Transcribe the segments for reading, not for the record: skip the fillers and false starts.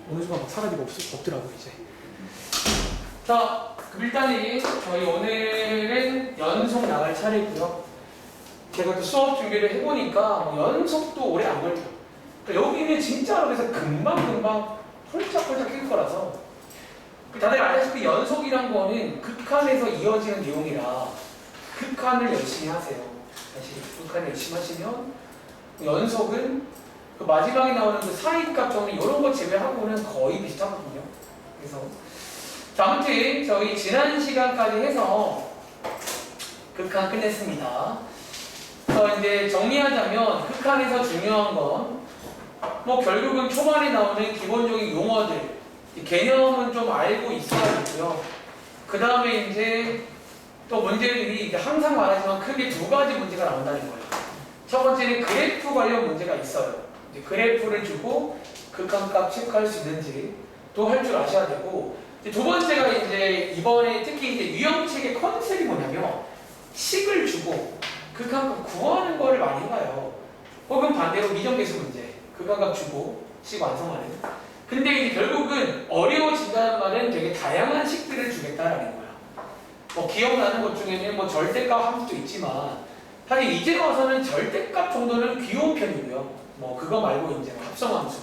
어느 순간 막 사라지고 없더라고 이제. 자, 그럼 일단은 저희 오늘은 연속 나갈 차례고요. 제가 또 수업 준비를 해보니까 뭐 연속도 오래 안 걸려요. 그러니까 여기는 진짜로 그래서 금방금방 홀짝홀짝 할 거라서 다들 알다시피 연속이란 거는 극한에서 이어지는 내용이라 극한을 열심히 하세요. 다시 극한을 열심히 하시면 연속은 그 마지막에 나오는 그 사이값 정리 이런 거 제외하고는 거의 비슷하거든요. 그래서 자, 아무튼 저희 지난 시간까지 해서 극한 끝냈습니다. 이제 정리하자면 극한에서 중요한 건 뭐 결국은 초반에 나오는 기본적인 용어들 개념은 좀 알고 있어야겠고요. 그 다음에 이제 또 문제들이 항상 말하지만 크게 두 가지 문제가 나온다는 거예요. 첫 번째는 그래프 관련 문제가 있어요. 이제 그래프를 주고 극한값 체크할 수 있는지 또 할 줄 아셔야 되고, 두 번째가 이제 이번에 특히 이제 유형책의 컨셉이 뭐냐면 식을 주고 극한값 구하는 거를 많이 봐요. 혹은 반대로 미정계수 문제, 극한값 주고 식 완성하는. 근데 이제 결국은 어려워진다는 말은 되게 다양한 식들을 주겠다라는 거야. 뭐 기억나는 것 중에는 뭐 절대값 함수도 있지만 사실 이제 와서는 절대값 정도는 귀여운 편이고요. 뭐 그거 말고 이제 합성함수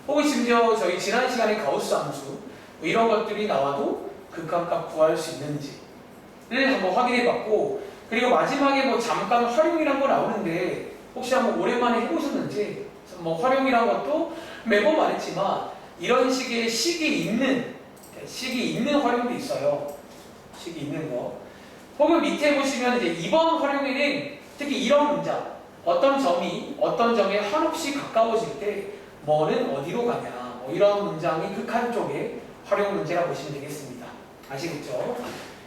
혹은 심지어 저희 지난 시간에 가우스 함수 뭐 이런 것들이 나와도 극한값 구할 수 있는지를 한번 확인해봤고, 그리고 마지막에 뭐 잠깐 활용이란 거 나오는데 혹시 한번 오랜만에 해보셨는지, 뭐 활용이란 것도 매번 말했지만 이런 식의 식이 있는 활용도 있어요. 식이 있는 거. 혹은 밑에 보시면 이제 이번 활용에는 특히 이런 문장, 어떤 점에 한없이 가까워질 때 뭐는 어디로 가냐, 뭐 이런 문장이 극한 쪽에 활용 문제라고 보시면 되겠습니다. 아시겠죠?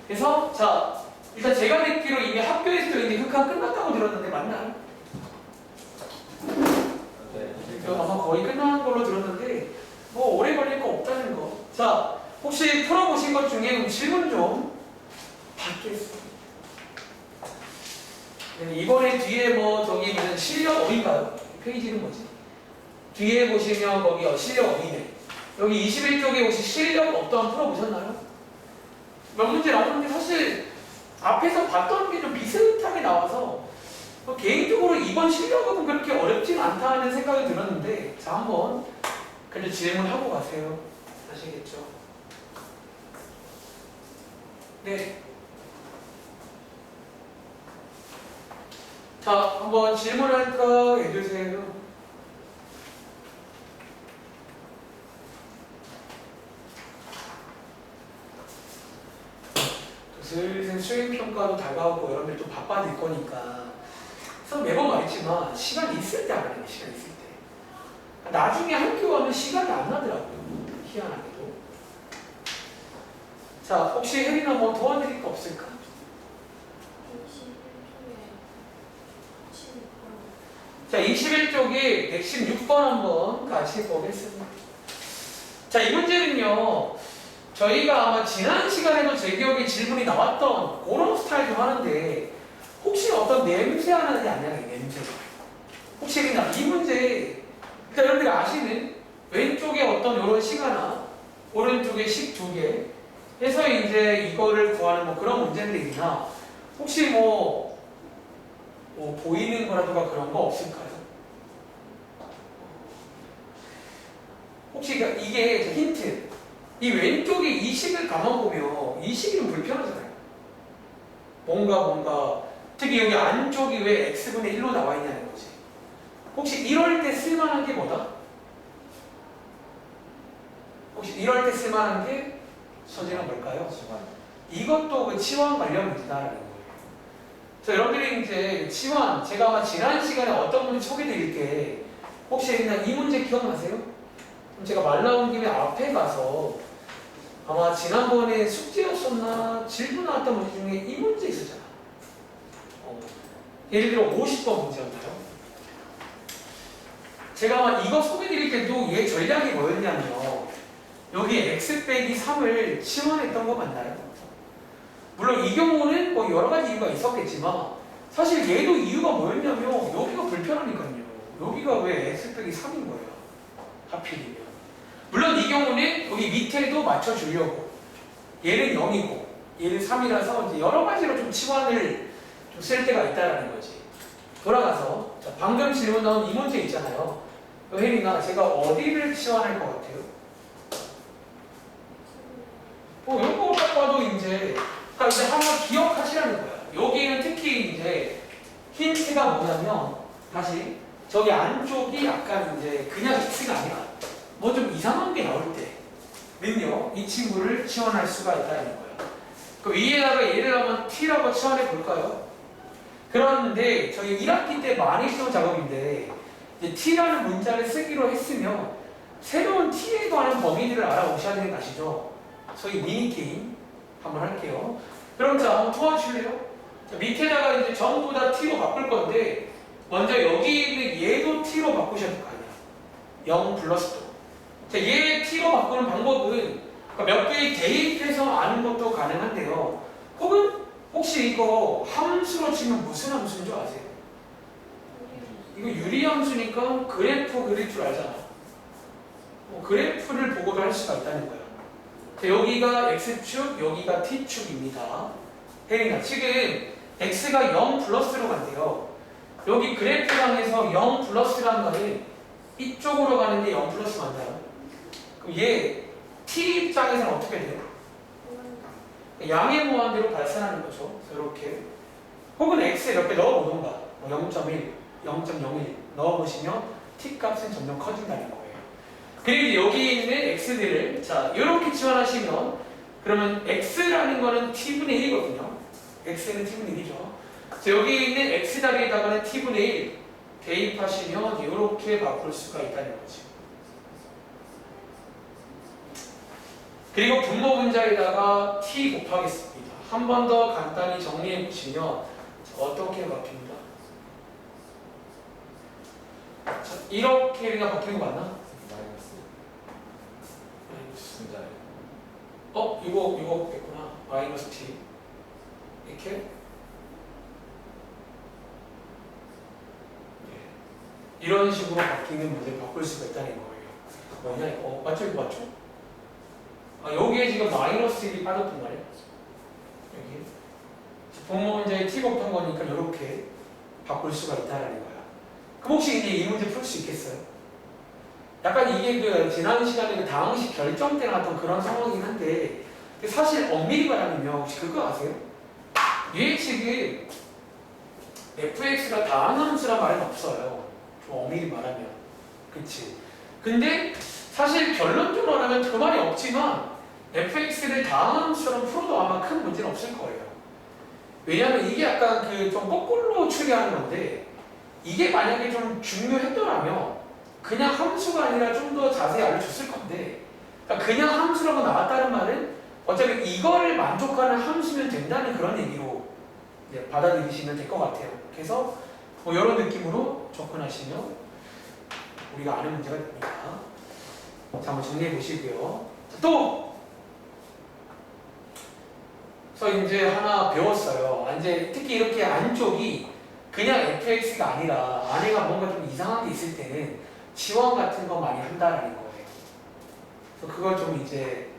그래서 자, 일단 제가 듣기로 이미 학교에서도 이제 극한 끝났다고 들었는데 맞나요? 네. 아마 거의 끝난 걸로 들었는데 뭐 오래 걸릴 거 없다는 거. 자, 혹시 풀어보신 것 중에 질문 좀 받겠습니다. 네, 이번에 뒤에 뭐 저기 무슨 실력 어인가요? 페이지는 뭐지? 뒤에 보시면 거기 실력 어이네. 여기 21쪽에 혹시 실력 업도 풀어보셨나요? 몇 문제 나오는데 사실 앞에서 봤던 게 좀 비슷하게 나와서 개인적으로 이번 실력업은 그렇게 어렵진 않다는 생각이 들었는데, 자, 한번 그래도 질문하고 가세요. 아시겠죠? 네. 자, 한번 질문할까 해주세요. 슬슬 수행평가도 다가오고 여러분들 좀 바빠질 거니까, 그래서 매번 말했지만 시간이 있을 때 하라는 게, 시간이 있을 때. 나중에 학교 가면 시간이 안 나더라고요. 희한하게도. 자, 혹시 혜린아 뭐 도와드릴 거 없을까? 자, 21쪽에 116번 한번 같이 보겠습니다. 자, 이 문제는요, 저희가 아마 지난 시간에도 제 기억에 질문이 나왔던 그런 스타일 좀 하는데, 혹시 어떤 냄새 하나는 안 나요? 냄새. 혹시 그냥 이 문제, 그러니까 여러분들이 아시는 왼쪽에 어떤 이런 식 하나, 오른쪽에 식 두 개 해서 이제 이거를 구하는 뭐 그런 문제들이나, 혹시 뭐 보이는 거라든가 그런 거 없을까요? 혹시 이게 힌트. 이 왼쪽에 이 식을 가만 보면 이 식이 좀 불편하잖아요. 뭔가 특히 여기 안쪽이 왜 x분의 1로 나와 있냐는 거지. 혹시 이럴 때 쓸만한 게 뭐다? 혹시 이럴 때 쓸만한 게 소재는 뭘까요? 이것도 그 치환 관련 문제다라는 거예요. 자, 여러분들이 이제 치환, 제가 아마 지난 시간에 어떤 문제 소개드릴 게, 혹시 그냥 이 문제 기억나세요? 그럼 제가 말 나온 김에 앞에 가서 아마 지난번에 숙제였었나 질문 나왔던 문제 중에 이 문제 있었잖아. 예를 들어 50번 문제였나요? 제가 아마 이거 소개드릴 때도 얘 전략이 뭐였냐면 여기 x 빼기 3을 치환했던 거 맞나요? 물론 이 경우는 뭐 여러 가지 이유가 있었겠지만 사실 얘도 이유가 뭐였냐면 여기가 불편하니까요. 여기가 왜 x 빼기 3인 거예요. 하필이면. 물론 이 경우는 여기 밑에도 맞춰주려고 얘는 0이고 얘는 3이라서 이제 여러 가지로 좀 치환을 좀 쓸 때가 있다라는 거지. 돌아가서 자, 방금 질문 나온 이 문제 있잖아요. 혜린아, 제가 어디를 치환할 것 같아요? 이런 거 딱 봐도 이제 그러니까 이제 하나 기억하시라는 거야. 여기는 특히 이제 힌트가 뭐냐면 다시 저기 안쪽이 약간 이제 그냥 x가 아니라 뭐 좀 이상한 게 나올 때는요 이 친구를 치환할 수가 있다는 거예요. 그 위에다가 얘를 한번 t라고 치환해 볼까요? 그런데 저희 1학기 때 많이 했던 작업인데 이제 t라는 문자를 쓰기로 했으면 새로운 t에 관한 범위들을 알아보셔야 되는 거 아시죠? 저희 미니게임 한번 할게요. 그럼 자 한번 도와주실래요? 자, 밑에다가 이제 전부 다 t로 바꿀 건데 먼저 여기 있는 얘도 t로 바꾸셔야 될 거 아니야. 0 플러스 도. 자, 얘 t로 바꾸는 방법은 그러니까 몇 개의 대입해서 아는 것도 가능한데요. 혹은 혹시 이거 함수로 치면 무슨 함수인 줄 아세요? 이거 유리함수니까 그래프 그릴 줄 알잖아. 그래프를 보고도 할 수가 있다는 거야. 자, 여기가 x축, 여기가 t축입니다. 혜린아, 지금 x가 0 플러스로 간대요. 여기 그래프상에서 0 플러스란 말은 이쪽으로 가는데 0 플러스 맞나요? 그럼 얘 t 입장에서는 어떻게 돼요? 양의 무한대로 발산하는 거죠. 이렇게. 혹은 x 이렇게 넣어보던가. 0.1, 0.01 넣어보시면 t 값은 점점 커진다는 거예요. 그리고 여기 있는 x들을 자 이렇게 치환하시면 그러면 x라는 거는 t분의 1이거든요. x는 t분의 1이죠. 자, 여기 있는 x 자리에다가는 t분의 1 대입하시면 이렇게 바꿀 수가 있다는 거죠. 그리고 분모 분자에다가 t 곱하겠습니다. 한 번 더 간단히 정리해 보시면 어떻게 바뀝니다. 자, 이렇게 그냥 바뀌는 거 맞나? 이거 겠구나. 마이너스 t 이렇게 이런 식으로 바뀌는 문제를 바꿀 수가 있다는 거예요. 뭐냐 이거 맞죠? 이거 맞죠? 여기에 지금 마이너스 1이 빠졌단 말이에요. 여기 분모 문제에 t 곱한 거니까 이렇게 바꿀 수가 있다는 거야. 그럼 혹시 이제 이 문제 풀 수 있겠어요? 약간 이게 그 지난 시간에 그 다항식 결정 때 나왔던 그런 상황이긴 한데 사실 엄밀히 말하면요 혹시 그거 아세요? 얘 지금 fx가 다항함수란 말은 없어요. 좀 엄밀히 말하면 그치? 근데 사실 결론적으로 말하면 그 말이 없지만 fx를 다항함수처럼 풀어도 아마 큰 문제는 없을 거예요. 왜냐하면 이게 약간 그 좀 거꾸로 추리하는 건데 이게 만약에 좀 중요했더라면 그냥 함수가 아니라 좀 더 자세히 알려줬을 건데 그러니까 그냥 함수라고 나왔다는 말은 어차피 이거를 만족하는 함수면 된다는 그런 얘기로 받아들이시면 될 것 같아요. 그래서 뭐 이런 느낌으로 접근하시면 우리가 아는 문제가 됩니다. 자, 한번 정리해 보시고요. 또! 그래서 이제 하나 배웠어요. 이제 특히 이렇게 안쪽이 그냥 fx가 아니라 안에가 뭔가 좀 이상한 게 있을 때는 지원 같은 거 많이 한다라는 거예요. 그래서 그걸 좀 이제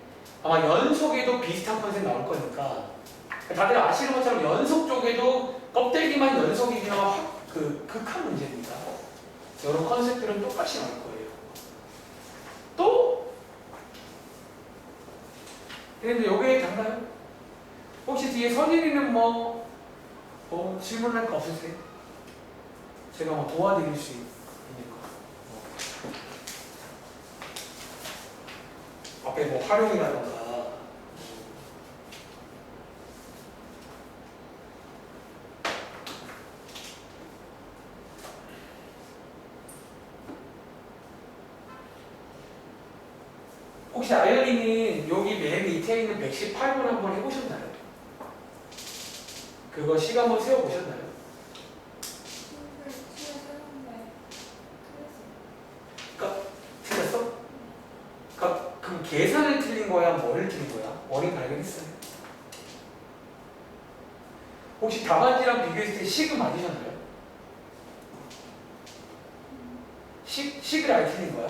아마 연속에도 비슷한 컨셉 나올 거니까 다들 아시는 것처럼 연속 쪽에도 껍데기만 연속이면 극한 문제입니다. 이런 컨셉들은 똑같이 나올 거예요. 또? 근데 여기에 달라요? 혹시 뒤에 선생님은 질문할 거 없으세요? 제가 뭐 도와드릴 수 있는 거. 앞에 뭐 활용이라던가. 혹시 아이언이는 여기 맨 밑에 있는 118번 한번 해보셨나요? 그거 시간 한번 세워보셨나요? 그러니까 틀렸어? 그러니까 그럼 계산을 틀린 거야? 뭐를 틀린 거야? 원인 발견했어요? 혹시 답안지랑 비교했을 때 식은 맞으셨나요? 식을 아예 틀린 거야?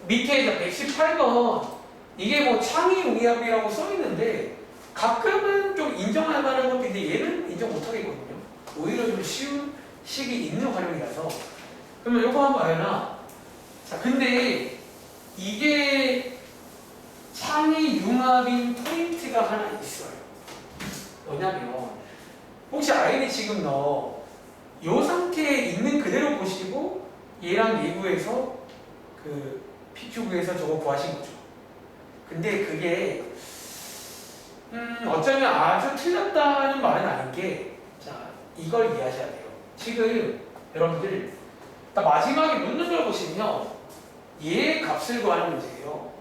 밑에 118번 이게 뭐 창의 용이합이라고 써 있는데 가끔은 좀 인정할 만한 것인데 얘는 인정 못 하겠거든요. 오히려 좀 쉬운 식이 있는 활용이라서. 그러면 이거 한번 봐요나. 자, 근데 이게 창의 융합인 포인트가 하나 있어요. 뭐냐면 혹시 아이는 지금 이 상태에 있는 그대로 보시고 얘랑 예구에서 그 PQ구에서 저거 구하신 거죠. 근데 그게 어쩌면 아주 틀렸다는 말은 아닌 게, 자, 이걸 이해하셔야 돼요. 지금 여러분들 딱 마지막에 묻는 걸 보시면 얘의 값을 구하는 문제예요.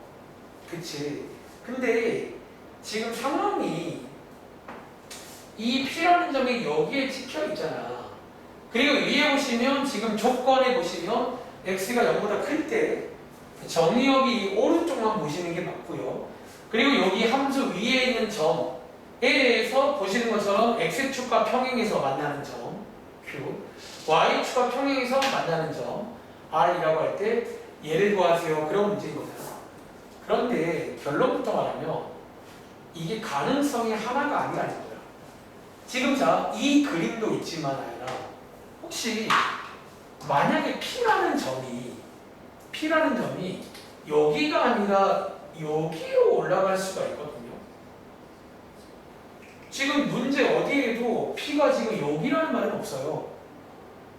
그치? 근데 지금 상황이 이 P라는 점이 여기에 찍혀 있잖아. 그리고 위에 보시면 지금 조건에 보시면 X가 0보다 클 때 정의역이 오른쪽만 보시는 게 맞고요. 그리고 여기 함수 위에 있는 점에 대해서 보시는 것처럼 X축과 평행해서 만나는 점 Q, Y축과 평행해서 만나는 점 R이라고 할 때 얘를 구하세요. 그런 문제인 거잖아. 그런데 결론부터 말하면 이게 가능성이 하나가 아니라는 거야. 지금 자, 이 그림도 있지만 아니라 혹시 만약에 P라는 점이 여기가 아니라 여기로 올라갈 수가 있거든요. 지금 문제 어디에도 P가 지금 여기라는 말은 없어요.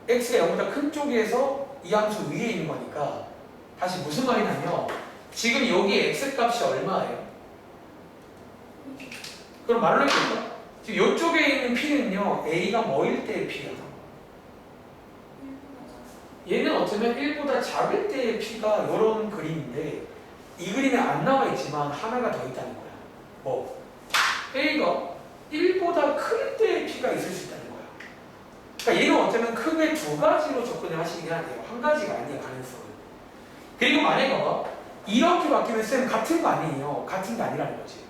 X가 0보다 큰 쪽에서 이 함수 위에 있는 거니까. 다시 무슨 말이냐면 지금 여기 X 값이 얼마예요? 그럼 말로 해볼까? 지금 이쪽에 있는 P는요, A가 뭐일 때의 P예요? 얘는 어쩌면 1보다 작을 때의 P가 이런 그림인데 이 그림에 안 나와 있지만 하나가 더 있다는 거야. 뭐? A가 1보다 클 때의 P가 있을 수 있다는 거야. 그러니까 얘는 어쩌면 크게 두 가지로 접근을 하시긴 하네요. 한 가지가 아니에요, 가능성은. 그리고 만약에 봐봐. 이렇게 바뀌면 쌤 같은 거 아니에요. 같은 게 아니라는 거지.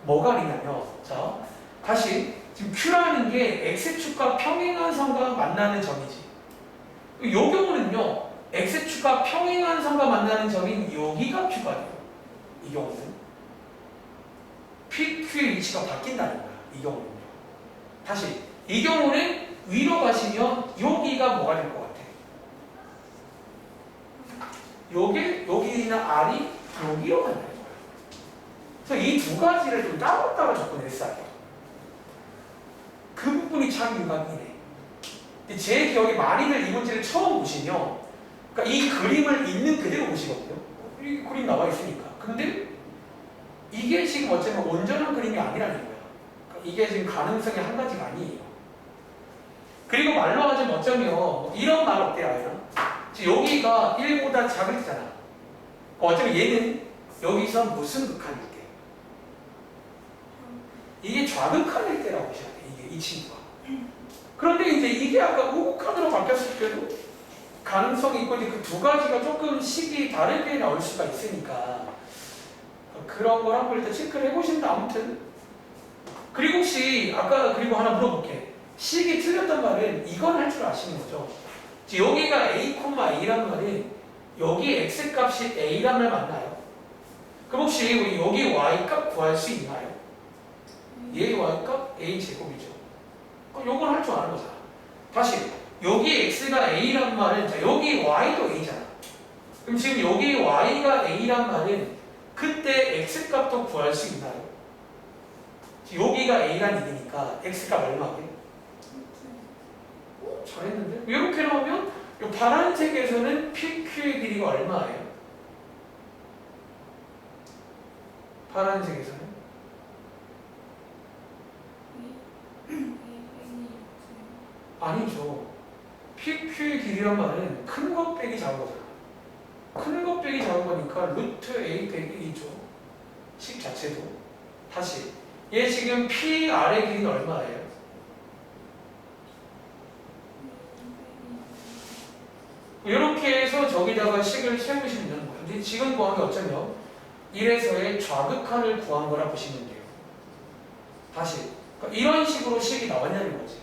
뭐가 아니냐면, 자, 다시 지금 Q라는 게 X축과 평행한 선과 만나는 점이지. 이 경우는요, X축과 평행한 선과 만나는 점인 여기가 Q가 돼요. 이 경우는 PQ의 위치가 바뀐다는 거야. 이 경우는요. 다시 이 경우는 위로 가시면 여기가 뭐가 될 것 같아? 여기는 R이 여기로 간다는 거야. 그래서 이 두 가지를 좀 따로따로 접근했어야 돼요. 그 부분이 참 유감이네. 제 기억에 많이들 이 문제를 처음 보시면, 그러니까 이 그림을 있는 그대로 보시거든요. 이 그림 나와 있으니까. 근데 이게 지금 어쩌면 온전한 그림이 아니라는 거야. 그러니까 이게 지금 가능성이 한 가지가 아니에요. 그리고 말로 하자면 어쩌면 이런 말 어때요, 아이가? 지금 여기가 1보다 작을 때잖아. 어쩌면 얘는 여기서 무슨 극한일 때? 이게 좌극한일 때라고 보셔야 돼. 이게 이 친구가. 그런데 이제 이게 아까 우극한으로 바뀌었을 때도 가능성이 있고 이제 그 두 가지가 조금 식이 다르게 나올 수가 있으니까 그런 걸 한번 일단 체크를 해보신다. 아무튼 그리고 혹시 아까 그리고 하나 물어볼게. 식이 틀렸단 말은 이건 할 줄 아시는 거죠? 여기가 A, A란 말은 여기 X 값이 A란 말 맞나요? 그럼 혹시 우리 여기 Y 값 구할 수 있나요? 얘 Y 값 A 제곱이죠. 요건 할 줄 아는 거잖아. 다시 여기 X가 A란 말은 자, 여기 Y도 A잖아. 그럼 지금 여기 Y가 A란 말은 그때 X 값도 구할 수 있나요? 여기가 A란 얘기니까 X 값 얼마게? 잘했는데? 이렇게 나오면 이 파란색에서는 PQ의 길이가 얼마예요? 파란색에서는? 아니죠. PQ의 길이란 말은 큰 것 빼기 작은 거잖아. 큰 것 빼기 작은 거니까 루트 A 빼기 2죠. 식 자체도. 다시 얘 지금 PR의 길이는 얼마예요? 이렇게 해서 저기다가 식을 채우시면 되는 거예요. 근데 지금 구한 게 어쩌면 1에서의 좌극한을 구한 거라 보시면 돼요. 다시 그러니까 이런 식으로 식이 나왔냐는 거지.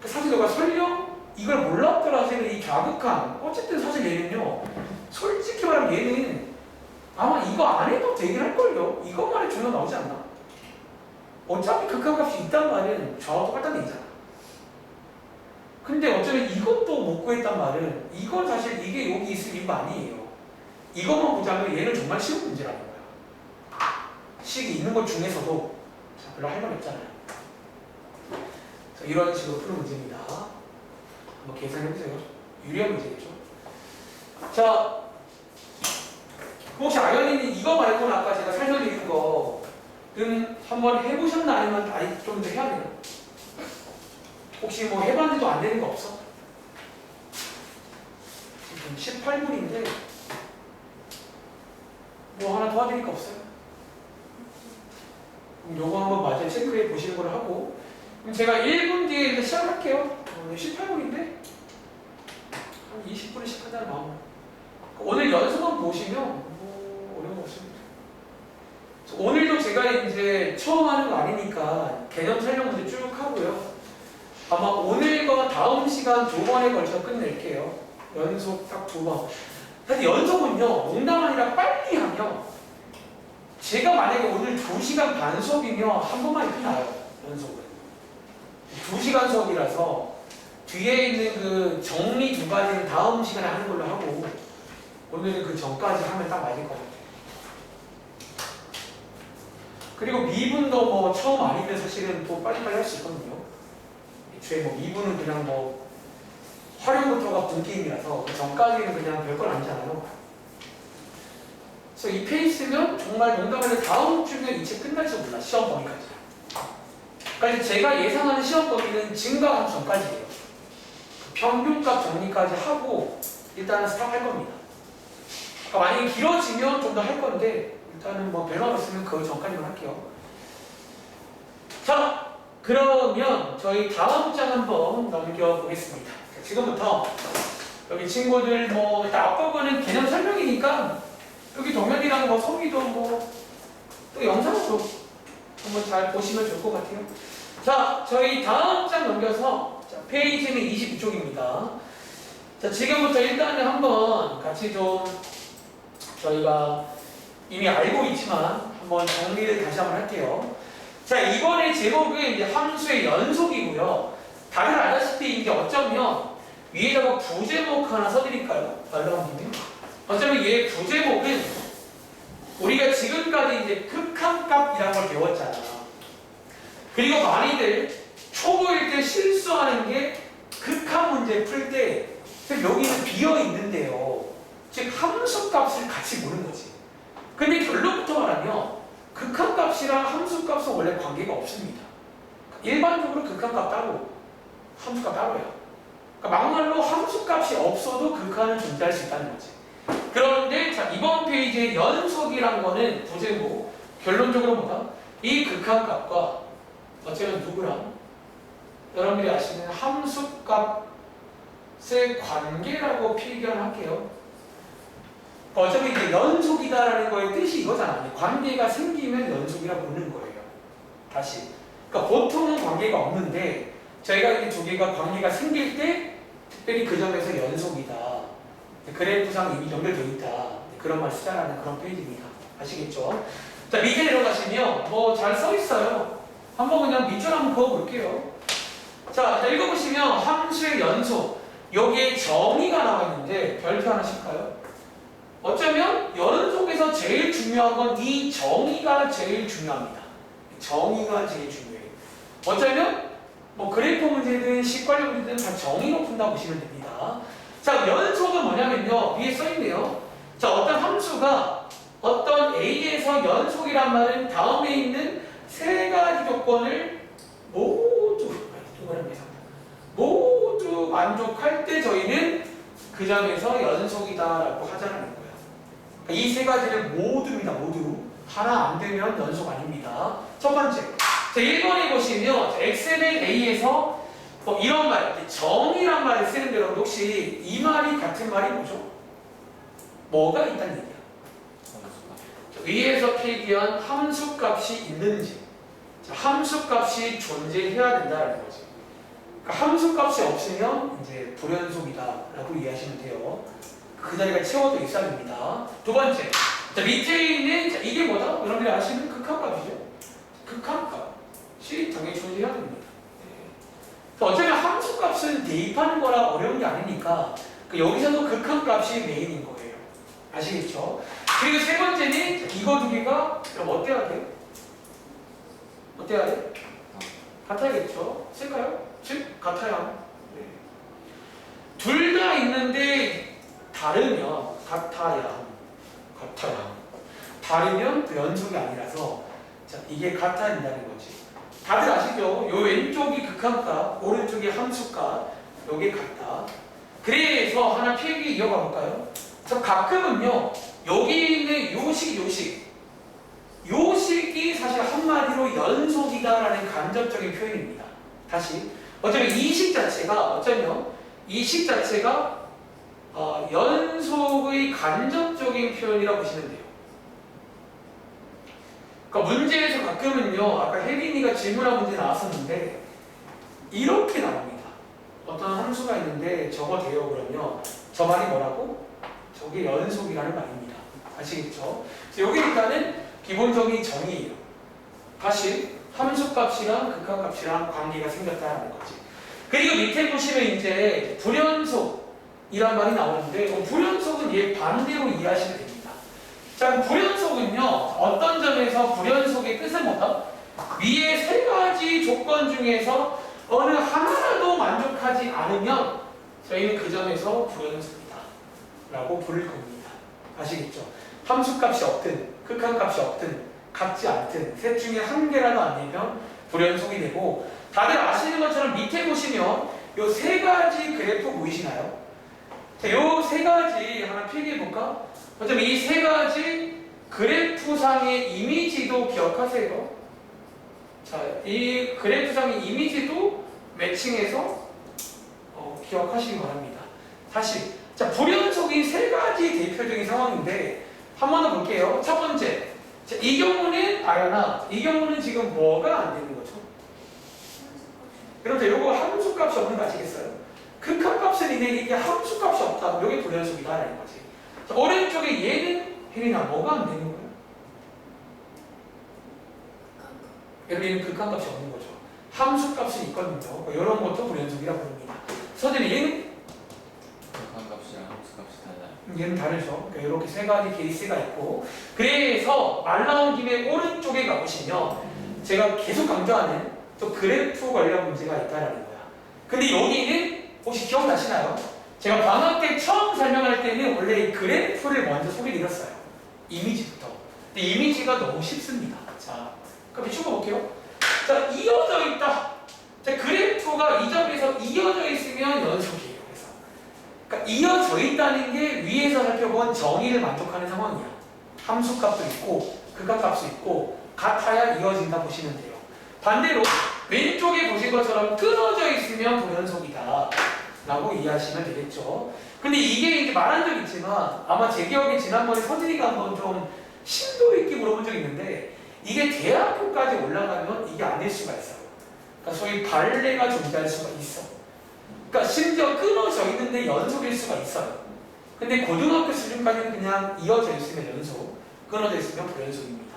사실 너가 설령 이걸 몰랐더라 하시는 이 좌극한 어쨌든 사실 얘는요 솔직히 말하면 얘는 아마 이거 안 해도 되긴 할걸요. 이것만의 종료 나오지 않나? 어차피 극한값이 있단 말은 저하고 똑같다는 얘기잖아. 근데 어쩌면 이것도 못 구했단 말은 이건 사실 이게 여기 있을 이유가 아니에요. 이것만 보자면 얘는 정말 쉬운 문제라는 거야. 식이 있는 것 중에서도 별로 할 말이 없잖아요. 이런 식으로 푸는 문제입니다. 한번 계산해보세요. 유리한 문제겠죠. 자, 혹시 아연이는 이거 말고는 아까 제가 설명드린 거는 한번 해보셨나 아니면 아니 좀 더 해야 되나? 혹시 뭐 해봤는데도 안 되는 거 없어? 지금 18분인데 뭐 하나 도와드릴 거 없어요? 그럼 요거 한번 마저 체크해 보시는 걸 하고 그럼 제가 1분 뒤에 이제 시작할게요. 18분인데 한 20분에 시작한다는 마음으로 오늘 연습만 보시면 뭐 어려운 거 없습니다. 오늘도 제가 이제 처음 하는 거 아니니까 개념 설명 문제 쭉 하고요. 아마 오늘과 다음 시간 2번에 걸쳐 끝낼게요. 연속 딱 2번. 근데 연속은요, 농담 아니라 빨리 하면 제가 만약에 오늘 2시간 반 수업이면 한 번만에 끝나요. 연속은. 2시간 수업이라서 뒤에 있는 그 정리 2가지는 다음 시간에 하는 걸로 하고 오늘은 그 전까지 하면 딱 맞을 것 같아요. 그리고 미분도 뭐 처음 아니면 사실은 또 빨리빨리 할 수 있거든요. 애초에 뭐 미분은 그냥 뭐 활용부터가 분게임이라서 그 전까지는 그냥 별건 아니잖아요. 그래서 이 페이스면 정말 농담하는 다음 주면 이 책 끝날지 몰라. 시험 범위까지. 그러니까 제가 예상하는 시험 범위는 증가하기 전까지예요. 평균값 정리까지 하고 일단은 스탑할 겁니다. 그러니까 만약에 길어지면 좀 더 할 건데 일단은 뭐 변화 없으면 그 전까지만 할게요. 자, 그러면 저희 다음 장 한번 넘겨보겠습니다. 지금부터 여기 친구들 뭐 일단 앞부분은 개념 설명이니까 여기 동현이랑 뭐 성희도 뭐 또 영상으로 한번 잘 보시면 좋을 것 같아요. 자, 저희 다음 장 넘겨서 자, 페이지는 22쪽입니다. 자, 지금부터 일단은 한번 같이 좀 저희가 이미 알고 있지만 한번 정리를 다시 한번 할게요. 자, 이번에 제목은 이제 함수의 연속이고요. 다들 알다시피 이제 어쩌면 위에다가 부제목 하나 써드릴까요? 말라님이 어쩌면 얘 부제목은 우리가 지금까지 이제 극한값이라는 걸 배웠잖아. 그리고 많이들 초보일 때 실수하는 게 극한 문제 풀 때 여기는 비어 있는데요. 즉 함수값을 같이 모르는 거지. 근데 결론부터 말하면 극한값이랑 함수값은 원래 관계가 없습니다. 일반적으로 극한값 따로, 함수값 따로야. 그러니까 막말로 함수값이 없어도 극한은 존재할 수 있다는 거지. 그런데 자, 이번 페이지의 연속이란 거는 부제목 결론적으로 뭐다? 이 극한값과 어쩌면 누구랑 여러분들이 아시는 함수값의 관계라고 필기할게요. 어차피 이제 연속이다라는 거의 뜻이 이거잖아. 관계가 생기면 연속이라고 부르는 거예요. 다시. 그러니까 보통은 관계가 없는데 저희가 이 두 개가 관계가 생길 때 특별히 그 점에서 연속이다. 그래프상 이미 연결되어 있다. 그런 말 쓰자라는 그런 페이지입니다. 아시겠죠? 자, 밑에 내려가시면 뭐 잘 써 있어요. 한번 그냥 밑줄 한번 그어볼게요. 자, 읽어보시면 함수의 연속. 여기에 정의가 나와 있는데 별표 하나 칠까요? 어쩌면 연속에서 제일 중요한 건 이 정의가 제일 중요합니다. 정의가 제일 중요해요. 어쩌면 뭐 그래프 문제든 식관련 문제든 다 정의로 푼다고 보시면 됩니다. 자, 연속은 뭐냐면요. 위에 써있네요. 자, 어떤 함수가 어떤 A에서 연속이란 말은 다음에 있는 세 가지 조건을 모두 만족할 때 저희는 그 점에서 연속이다라고 하자는 거예요. 이 세 가지를 모두입니다. 모두. 하나 안 되면 연속 아닙니다. 첫 번째. 자, 1번에 보시면 x는 a에서 뭐 이런 말, 정의란 말을 쓰는데 여러분 혹시 이 말이 같은 말이 뭐죠? 뭐가 있다는 얘기야? 위에서 필기한 함수값이 있는지. 자, 함수값이 존재해야 된다는 거지. 그러니까 함수값이 없으면 이제 불연속이다라고 이해하시면 돼요. 그 자리가 채워져 있어야 됩니다. 두 번째, 자, 밑에 있는, 자, 이게 뭐다? 여러분들이 아시는 극한값이죠. 극한값이 당연히 존재해야 됩니다. 네. 어쩌면 함수값은 대입하는 거라 어려운 게 아니니까 여기서도 극한값이 메인인 거예요. 아시겠죠? 그리고 세 번째는 이거 두 개가 그럼 어때야 돼요? 어때야 돼? 같아야겠죠? 쓸까요? 즉 같아야. 네. 둘 다 있는데 다르면 같아야. 다르면 또 연속이 아니라서 자, 이게 같아야 된다는 거지. 다들 아시죠? 요 왼쪽이 극한값, 오른쪽이 함수값, 요게 같다. 그래서 하나 필기 이어가 볼까요? 저 가끔은요, 여기 있는 요식이 사실 한마디로 연속이다라는 간접적인 표현입니다. 다시, 어쩌면 이 식 자체가 연속의 간접적인 표현이라고 보시면 돼요. 그러니까 문제에서 가끔은요, 아까 혜린이가 질문한 문제 나왔었는데 이렇게 나옵니다. 어떤 함수가 있는데 저거 돼요 그러면 저 말이 뭐라고? 저게 연속이라는 말입니다. 아시겠죠? 여기 일단은 기본적인 정의예요. 다시 함수값이랑 극한값이랑 관계가 생겼다는 거지. 그리고 밑에 보시면 이제 불연속이란 말이 나오는데 불연속은 얘 반대로 이해하시면 됩니다. 자, 불연속은요 어떤 점에서 불연속의 뜻은 뭐다? 위에 세 가지 조건 중에서 어느 하나라도 만족하지 않으면 저희는 그 점에서 불연속이다 라고 부를 겁니다. 아시겠죠? 함수값이 없든 극한값이 없든 같지 않든 셋 중에 한 개라도 안 되면 불연속이 되고, 다들 아시는 것처럼 밑에 보시면 요 세 가지 그래프 보이시나요? 자, 요 세 가지 하나 필기해 볼까? 어차피 이 세 가지 그래프상의 이미지도 기억하세요. 자, 이 그래프상의 이미지도 매칭해서 기억하시기 바랍니다. 다시, 자, 불연속이 세 가지 대표적인 상황인데 한 번 더 볼게요. 첫 번째, 자, 이 경우는 아연아, 이 경우는 지금 뭐가 안 되는 거죠? 그런데 요거 함수값이 없는 거 아시겠어요? 극한값은 이게 함수값이 없다. 요게 불연속이다라는 거지. 자, 오른쪽에 얘는 혜린아 뭐가 안 되는 거예요? 여러분 얘는 극한값이 없는 거죠. 함수값은 있거든요. 이런 것도 불연속이라고 부릅니다. 서진이 얘는 극한값이랑 함수값이 달라요. 얘는 다르죠. 그러니까 이렇게 세 가지 케이스가 있고, 그래서 말 나온 김에 오른쪽에 가보시면 제가 계속 강조하는 또 그래프 관련 문제가 있다라는 거야. 근데 여기는 혹시 기억나시나요? 제가 방학 때 처음 설명할 때는 원래 이 그래프를 먼저 소개드렸어요. 이미지부터. 근데 이미지가 너무 쉽습니다. 자, 그럼 읽어볼게요. 자, 이어져 있다. 자, 그래프가 이 점에서 이어져 있으면 연속이에요. 그러니까 이어져 있다는 게 위에서 살펴본 정의를 만족하는 상황이야. 함수값도 있고 극한값도 있고 같아야 이어진다 보시면 돼요. 반대로 왼쪽에 보신 것처럼 끊어져 있으면 불연속이다 라고 이해하시면 되겠죠. 근데 이게 이제 말한 적 있지만 아마 제 기억에 지난번에 서진이가 한번 좀 심도 있게 물어본 적이 있는데, 이게 대학교까지 올라가면 이게 아닐 수가 있어요. 그러니까 소위 발레가 존재할 수가 있어. 그러니까 심지어 끊어져 있는데 연속일 수가 있어요. 근데 고등학교 수준까지는 그냥 이어져 있으면 연속, 끊어져 있으면 불연속입니다.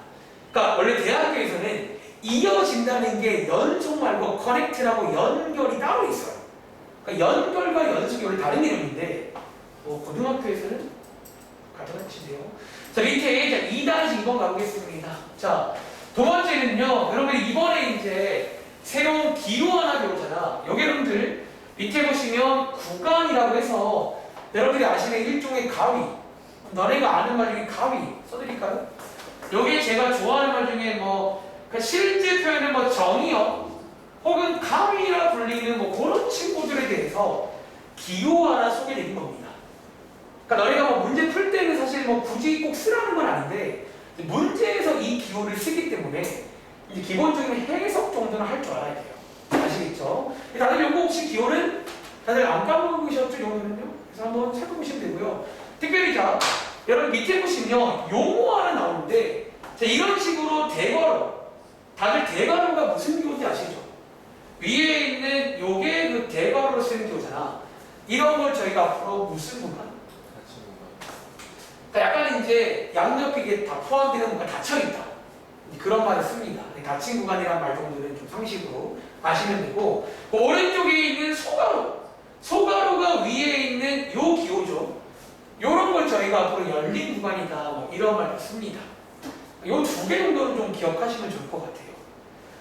그러니까 원래 대학교에서는 이어진다는 게 연속 말고 커넥트라고 연결이 따로 있어요. 그러니까 연결과 연속이 원래 다른 이름인데 고등학교에서는 가져가시세요. 자, 밑에 2-2번 가보겠습니다. 자, 두 번째는요, 여러분 이번에 이제 새로운 기호 하나 배우잖아. 여기 여러분들 밑에 보시면 구간이라고 해서 여러분들이 아시는 일종의 가위, 너네가 아는 말 중에 가위 써드릴까요? 여기 제가 좋아하는 말 중에 그러니까 실제 표현은 정의어 혹은 가위라 불리는 그런 친구들에 대해서 기호 하나 소개드린 겁니다. 그러니까 너희가 문제 풀 때는 사실 굳이 꼭 쓰라는 건 아닌데 문제에서 이 기호를 쓰기 때문에 이제 기본적인 해석 정도는 할 줄 알아야 돼요. 아시겠죠? 다들 요거 혹시 기호는 다들 안 까먹으셨죠? 용어는요? 그래서 한번 살펴보시면 되고요. 특별히 자, 여러분 밑에 보시면 용어 하나 나오는데, 자, 이런 식으로 대괄호, 다들 대괄호가 무슨 기호인지 아시죠? 위에 있는 요게 그 대괄호로 쓰는 기호잖아. 이런 걸 저희가 앞으로 무슨 구간? 그러니까 약간 이제 양옆이 이게 다 포함되는 뭔가 닫혀있다. 그런 말을 씁니다. 닫힌 구간이라는 말 정도는 좀 상식으로 아시면 되고, 그 오른쪽에 있는 소가로, 소가로가 위에 있는 요 기호죠. 요런 걸 저희가 앞으로 열린 구간이다. 뭐 이런 말을 씁니다. 요 두 개 정도는 좀 기억하시면 좋을 것 같아요.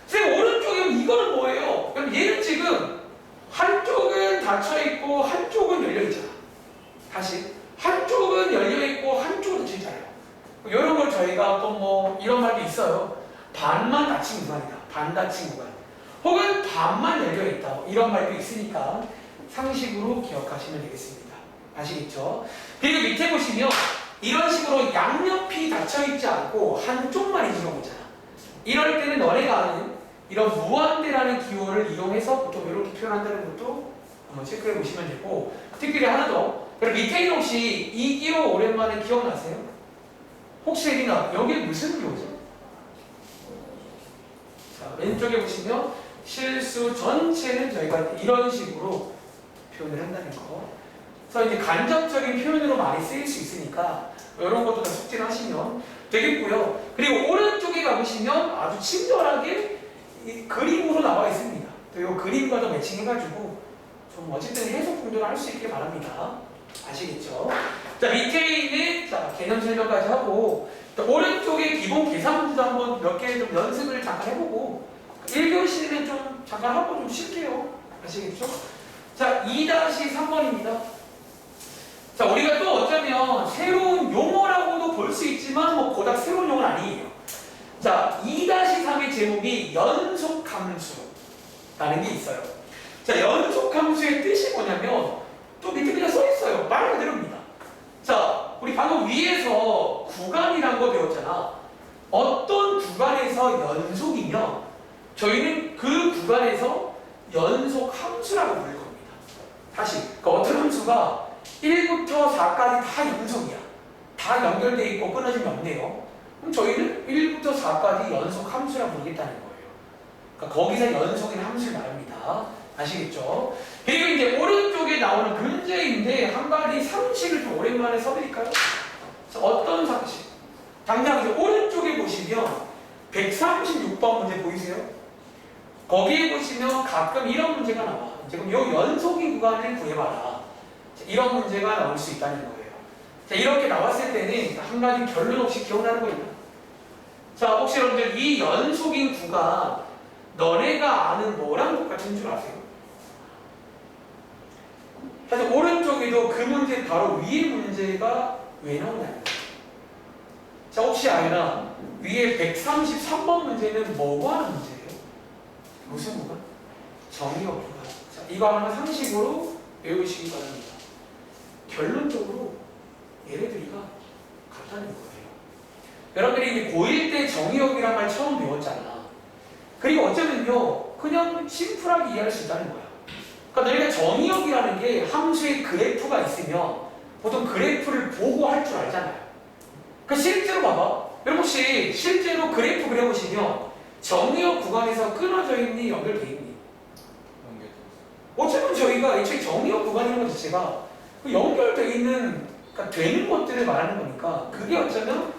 선생님, 오른쪽에 이거는 뭐예요? 그럼 얘는 지금 한쪽은 닫혀있고 한쪽은 열려있잖아. 다시 한쪽은 열려있고 한쪽은 닫혀있잖아요. 이런 걸 저희가 또 뭐 이런 말도 있어요. 반만 닫힌 구간이다. 반 닫힌 구간. 혹은 반만 열려있다. 뭐 이런 말도 있으니까 상식으로 기억하시면 되겠습니다. 아시겠죠? 그리고 밑에 보시면 이런 식으로 양옆이 닫혀있지 않고 한쪽만 있는 거잖아. 이럴 때는 너네가 아는 이런 무한대라는 기호를 이용해서 보통 이렇게 표현한다는 것도 한번 체크해 보시면 되고, 특별히 하나 더. 그리고 밑에 있는 혹시 이 기호 오랜만에 기억나세요? 혹시 에리나 여기 무슨 기호죠? 자, 왼쪽에 보시면 실수 전체는 저희가 이런 식으로 표현을 한다는 거. 그래서 이제 간접적인 표현으로 많이 쓰일 수 있으니까 이런 것도 다 숙지를 하시면 되겠고요. 그리고 오른쪽에 가보시면 아주 친절하게 이 그림으로 나와 있습니다. 또 이 그림과도 매칭해가지고 좀 어쨌든 해석 공부를 할 수 있길 바랍니다. 아시겠죠? 자, 밑에 있는 자, 개념 설명까지 하고, 또 오른쪽에 기본 계산 문제도 한번 몇 개 좀 연습을 잠깐 해보고, 1교시는 좀 잠깐 하고 좀 쉴게요. 아시겠죠? 자, 2-3번입니다. 자, 우리가 또 어쩌면 새로운 용어라고도 볼 수 있지만 뭐 고작 새로운 용어는 아니에요. 자, 2-3의 제목이 연속함수라는 게 있어요. 자, 연속함수의 뜻이 뭐냐면 또 밑에 그냥 써 있어요. 말 그대로입니다. 자, 우리 방금 위에서 구간이란 거 배웠잖아. 어떤 구간에서 연속이면 저희는 그 구간에서 연속함수라고 부를 겁니다. 다시, 그 어떤 함수가 1부터 4까지 다 연속이야. 다 연결되어 있고 끊어짐이 없네요. 그럼 저희는 1부터 4까지 연속 함수라고 부르겠다는 거예요. 그러니까 거기서 연속인 함수를 말합니다. 아시겠죠? 그리고 이제 오른쪽에 나오는 문제인데 한 가지 상식을 좀 오랜만에 써드릴까요? 어떤 상식? 당장 이제 오른쪽에 보시면 136번 문제 보이세요? 거기에 보시면 가끔 이런 문제가 나와. 지금 이 연속인 구간을 구해봐라. 이런 문제가 나올 수 있다는 거예요. 자, 이렇게 나왔을 때는 한 가지 결론 없이 기억나는 거예요. 자, 혹시 여러분들 이 연속인 구간 너네가 아는 뭐랑 똑같은 줄 아세요? 사실 오른쪽에도 그 문제 바로 위의 문제가 왜 나오냐는 거예요. 자, 혹시 아이나 위에 133번 문제는 뭐고 하는 문제예요? 무슨 구간? 정의역 구간. 자, 이거 하나 상식으로 외우시기 바랍니다. 결론적으로 얘네들이가 같다는 거예요. 여러분들이 이제 고1 때 정의역이란 말 처음 배웠잖아. 그리고 어쩌면요, 그냥 심플하게 이해할 수 있다는 거야. 그러니까 너희가 정의역이라는 게 함수의 그래프가 있으면 보통 그래프를 보고 할 줄 알잖아요. 그러니까 실제로 봐봐. 여러분 혹시 실제로 그래프 그려보시면 정의역 구간에서 끊어져 있니? 연결돼 있니? 어쩌면 저희가 애초에 정의역 구간이라는 것 자체가 연결돼 있는, 그러니까 되는 것들을 말하는 거니까 그게 어쩌면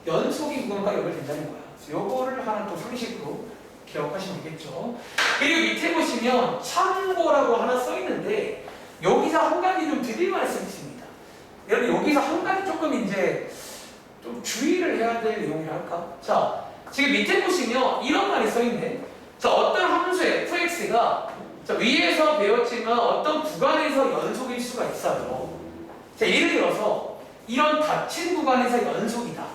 연속인 구간과 연결된다는 거야. 그래서 요거를 하나 또 상식으로 기억하시면 되겠죠. 그리고 밑에 보시면 참고라고 하나 써 있는데 여기서 한 가지 좀 드릴 말씀이 있습니다. 여러분 여기서 한 가지 조금 이제 좀 주의를 해야 될 내용이랄까? 자, 지금 밑에 보시면 이런 말이 써 있네. 자, 어떤 함수 fx가 자, 위에서 배웠지만 어떤 구간에서 연속일 수가 있어요. 자, 예를 들어서 이런 닫힌 구간에서 연속이다.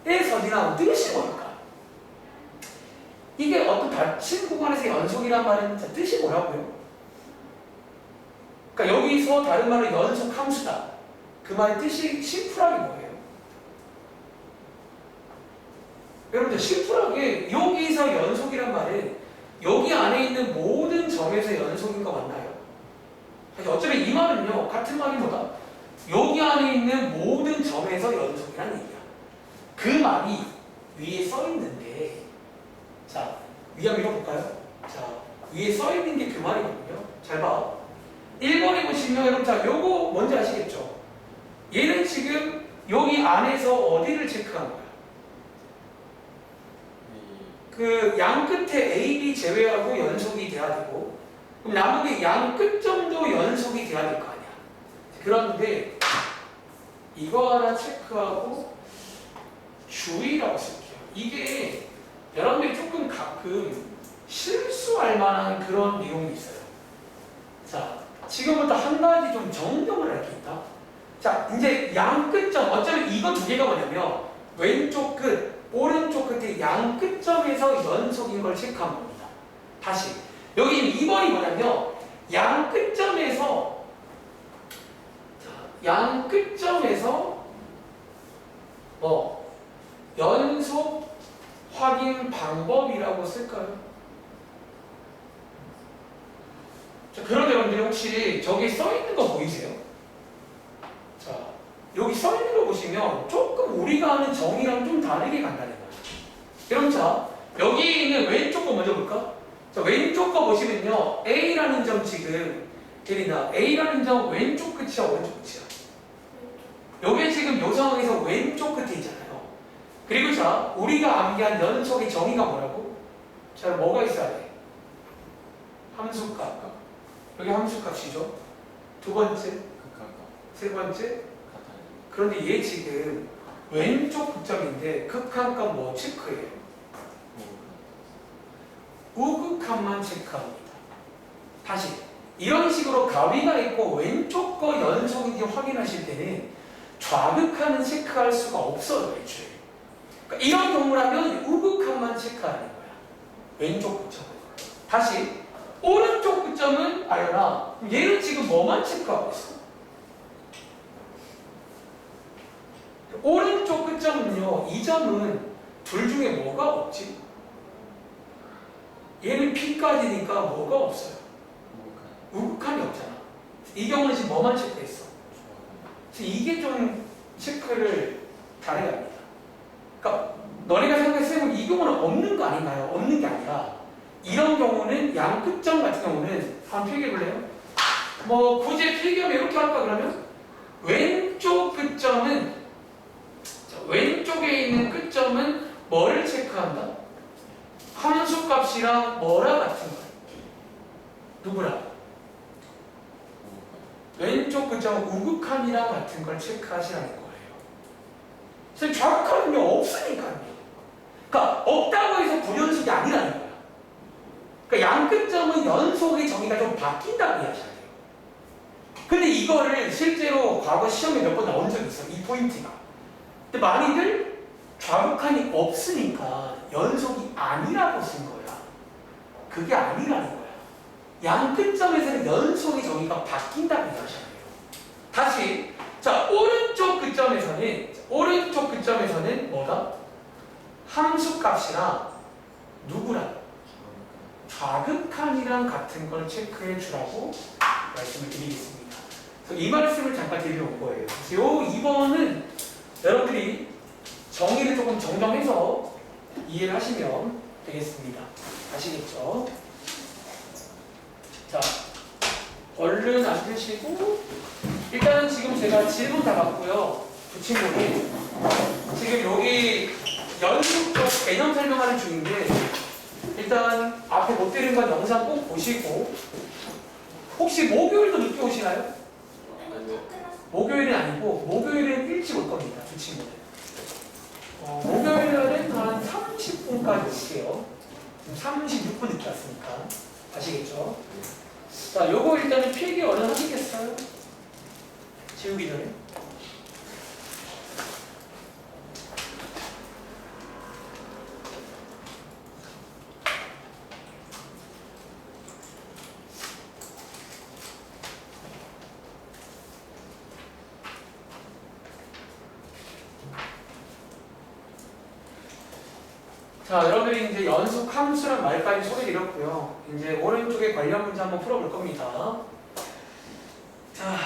에서지나 뜻이 뭘까? 이게 어떤 닫힌 구간에서 연속이란 말은 자, 뜻이 뭐라고요? 그러니까 여기서 다른 말로 연속 함수다. 그 말의 뜻이 심플하게 뭐예요? 여러분들 심플하게 여기서 연속이란 말은 여기 안에 있는 모든 점에서 연속인 거 맞나요? 어쩌면 이 말은요, 같은 말이 뭐다? 여기 안에 있는 모든 점에서 연속이라는 얘기야. 그 말이 위에 써 있는데, 자, 위 한번 읽어볼까요? 자, 위에 써 있는 게 그 말이거든요. 잘 봐. 1번에 보시면 여러분, 자, 요거 뭔지 아시겠죠? 얘는 지금 여기 안에서 어디를 체크한 거야? 그 양 끝에 A, B 제외하고 연속이 돼야 되고 그럼 나머지 양 끝점도 연속이 돼야 될 거 아니야. 그런데 이거 하나 체크하고 주의라고 쓸게요. 이게 여러분들이 조금 가끔 실수할 만한 그런 내용이 있어요. 자, 지금부터 한 가지 좀 정정을 할 게 있다. 자, 이제 양 끝점, 어차피 이거 두 개가 뭐냐면 왼쪽 끝, 오른쪽 끝에 양 끝점에서 연속인 걸 체크한 겁니다. 다시, 여기 2번이 뭐냐면 양 끝점에서 양 끝점에서 연속 확인 방법이라고 쓸까요? 자, 그런데 여러분들 혹시 저기 써 있는 거 보이세요? 자, 여기 써 있는 거 보시면 조금 우리가 아는 정의랑 좀 다르게 간다는 거예요. 그럼 자, 여기 있는 왼쪽 거 먼저 볼까? 자, 왼쪽 거 보시면요. A라는 점 지금 예린아, A라는 점 왼쪽 끝이야, 오른쪽 끝이야? 여기 지금 요 상황에서 왼쪽 끝에 있잖아요. 그리고 자, 우리가 암기한 연속의 정의가 뭐라고? 자, 뭐가 있어야 돼? 함수값. 여기 함수값이죠. 두 번째, 세 번째. 그런데 얘 지금 왼쪽 극점인데 극한값 뭐 체크해요? 우극한만 체크합니다. 다시 이런 식으로 가위가 있고 왼쪽 거 연속인지 확인하실 때는 좌극한은 체크할 수가 없어요. 애초에. 그러니까 이런 경우라면 우극한만 체크하는 거야. 왼쪽 끝점은. 다시 오른쪽 끝점은 아연아. 얘는 지금 뭐만 체크하고 있어? 오른쪽 끝점은요. 이 점은 둘 중에 뭐가 없지? 얘는 P까지니까 뭐가 없어요? 우극한이 없잖아. 이 경우는 지금 뭐만 체크했어? 이게 좀 체크를 다르게 합니다. 그러니까 너네가 생각했으면 이 경우는 없는 거 아닌가요? 없는 게 아니라 이런 경우는 양 끝점 같은 경우는 한번 필기해볼래요? 뭐 굳이 필기하면 이렇게 할까 그러면? 왼쪽 끝점은 왼쪽에 있는 끝점은 뭐를 체크한다? 함수값이랑 뭐라 같은 거야? 누구랑? 왼쪽 끝점은 우극한이랑 같은 걸 체크하시라는 거예요. 선생님 좌극한은요 없으니까요. 그러니까 없다고 해서 불연속이 아니라는 거야. 그러니까 양 끝점은 연속의 정의가 좀 바뀐다고 이해하셔야 돼요. 근데 이거를 실제로 과거 시험에 몇 번 나온 적이 있어. 이 포인트가. 근데 많이들 좌극한이 없으니까 연속이 아니라고 쓴 거야. 그게 아니라는 거야. 양 끝점에서는 연속의 정의가 바뀐다고 이해하셔야 돼요. 다시 자 오른쪽 끝점에서는 뭐다? 함수값이랑 누구랑? 좌극한이랑 같은 걸 체크해 주라고 말씀을 드리겠습니다. 그래서 이 말씀을 잠깐 드리러 온 거예요. 그래서 요 2번은 여러분들이 정의를 조금 정정해서 이해를 하시면 되겠습니다. 아시겠죠? 자, 얼른 앉으시고 일단은 지금 제가 질문 다 받고요. 두 친구는 지금 여기 연속적 개념 설명하는 중인데 일단 앞에 못 들은 건 영상 꼭 보시고 혹시 목요일도 늦게 오시나요? 목요일은 아니고 목요일은 일찍 올 겁니다. 두 친구들. 목요일은 한 30분까지 올게요. 지금 36분 늦게 왔으니까 아시겠죠? 자, 요거 일단은 필기 얼른 하시겠어요? 지우기 전에. 자, 여러분들이 이제 연속 함수란 말까지 소개드렸고요. 이제 오른쪽에 관련 문제 한번 풀어볼 겁니다. 자,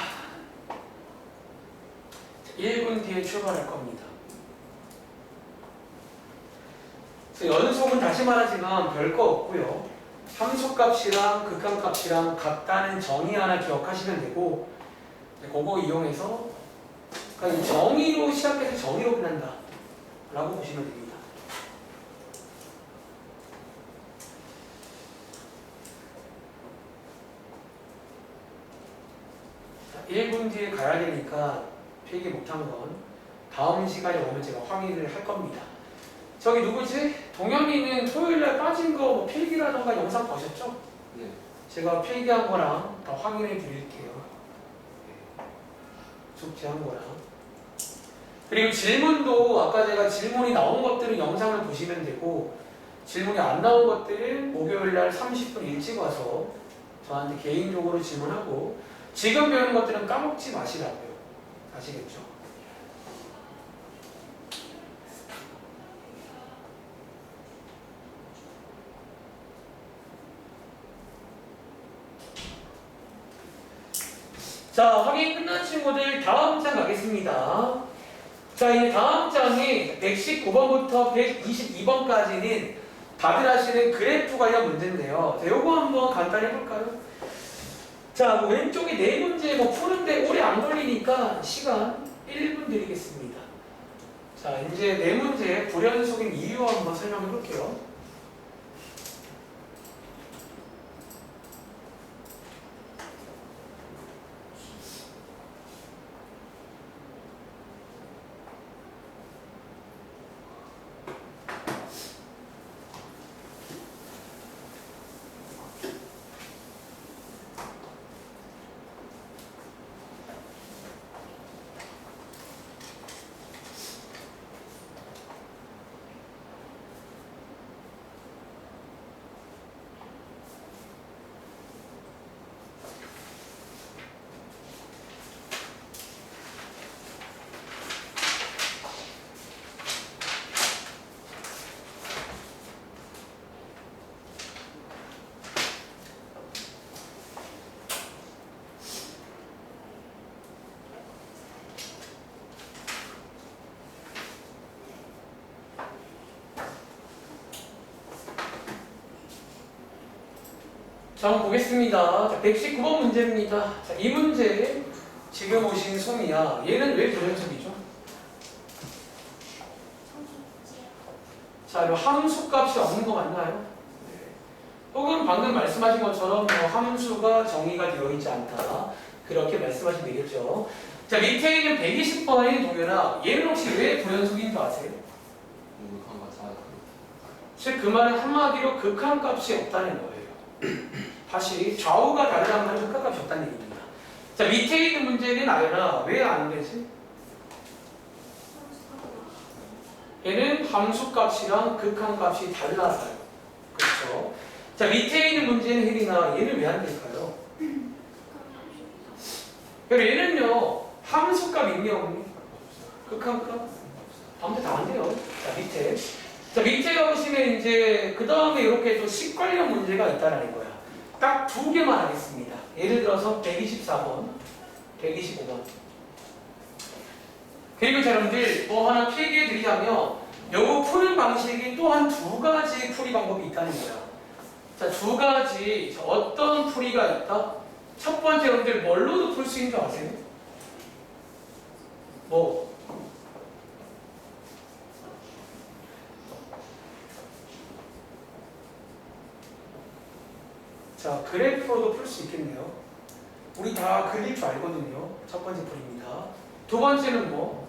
1분 뒤에 출발할 겁니다. 그래서 연속은 다시 말하지만 별거 없고요. 함수값이랑 극한값이랑 같다는 정의 하나 기억하시면 되고 그거 이용해서 그러니까 이 정의로 시작해서 정의로 끝난다 라고 보시면 됩니다. 자, 1분 뒤에 가야 되니까 필기 못한 건 다음 시간에 오면 제가 확인을 할 겁니다. 저기 누구지? 동현이는 토요일날 빠진 거 뭐 필기라던가 영상 보셨죠? 네. 제가 필기한 거랑 다 확인해 드릴게요. 숙제한 거랑. 그리고 질문도 아까 제가 질문이 나온 것들은 영상을 보시면 되고 질문이 안 나온 것들은 목요일날 30분 일찍 와서 저한테 개인적으로 질문하고 지금 배우는 것들은 까먹지 마시라고요. 아시겠죠? 자, 확인 끝난 친구들 다음 장 가겠습니다. 자, 이제 다음 장이 119번부터 122번까지는 다들 하시는 그래프 관련 문제인데요. 자, 요거 한번 간단히 해볼까요? 자, 뭐 왼쪽에 네 문제 뭐 푸는데 오래 안 걸리니까 시간 1분 드리겠습니다. 자, 이제 네 문제 불연속인 이유 한번 설명해 볼게요. 자, 한번 보겠습니다. 자, 119번 문제입니다. 자, 이 문제 지금 오신 소미야. 얘는 왜 불연속이죠? 자, 이 함수값이 없는 거 맞나요? 네. 혹은 방금 말씀하신 것처럼 뭐 함수가 정의가 되어 있지 않다. 그렇게 말씀하시면 되겠죠. 자, 밑에 있는 120번의 동현아, 얘는 혹시 왜 불연속인 줄 아세요? 무극한 거 다. 즉, 그 말은 한마디로 극한값이 없다는 거예요. 다시 좌우가 다르다는 말은 극한값이 없다는 얘기입니다. 자, 밑에 있는 문제는 아연아 왜 안 되지? 얘는 함수값이랑 극한값이 달라서요. 그렇죠? 자, 밑에 있는 문제는 혜린아 얘는 왜 안 될까요? 그리고 얘는요 함수값 있니 없니? 극한값? 아무튼 다 안 돼요. 자, 밑에. 자, 밑에 가보시면 이제 그 다음에 이렇게 또 식 관련 문제가 있다는 거야. 딱 두 개만 하겠습니다. 예를 들어서 124번, 125번. 그리고 여러분들 뭐 하나 필기해 드리자면 요 푸는 방식이 또한 두 가지 풀이 방법이 있다는 거야. 자, 두 가지 어떤 풀이가 있다? 첫 번째 여러분들 뭘로도 풀 수 있는 줄 아세요? 뭐? 자, 그래프로도 풀 수 있겠네요. 우리 다 그릴 줄 알거든요. 첫 번째 풀입니다. 두 번째는 뭐?